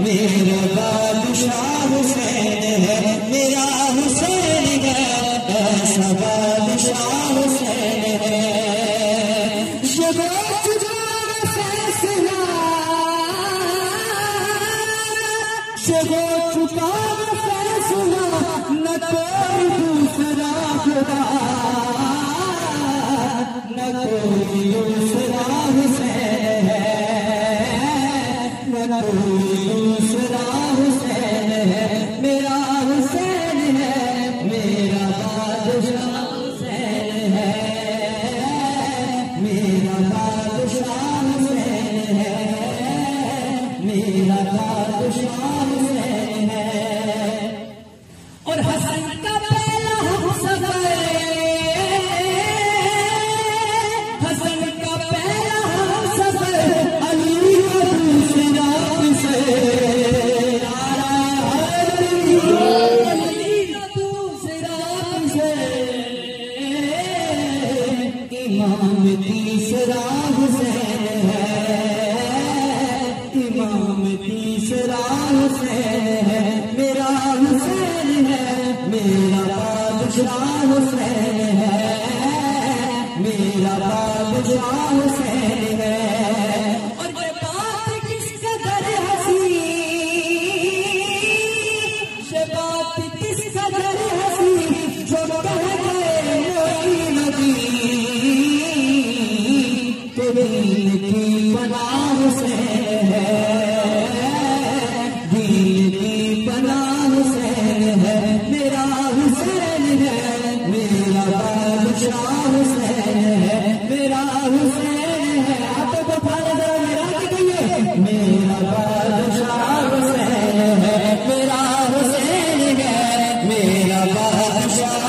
मेरा बादशाह हुसैन है, मेरा हुसैन है, ऐसा बादशाह हुसैन है। वो चुका फैसला न कोई दूसरा खुदा, न कोई दूसरा हुसैन है, न कोई दूसरा हुसैन है, मेरा हुसैन है, मेरा बादशाह हुसैन है, मेरा बादशाह हुसैन है, मेरा बादशाह हुसैन है। और हसन का पहला हमसफर, हसन का पहला हमसफर, अली का दूसरा से, अली का दूसरा से, इमाम तीसरा हुसैन है, इमाम तीसरा हुसैन है, मेरा हुसैन है, मेरा बादशाह हुसैन है, मेरा बादशाह हुसैन है। और ये बात किस कदर हंसी, ये बात किस कदर हंसी, जो कह गए कोई नबी, तो दिल की पनाह हुसैन है, दिल की पनाह हुसैन है, मेरा हुसैन है, मेरा बादशाह हुसैन है, मेरा हुसैन है। आप तो फाले जरा मेरा की कहिए, मेरा बादशाह हुसैन है, मेरा हुसैन है, मेरा बादशाह।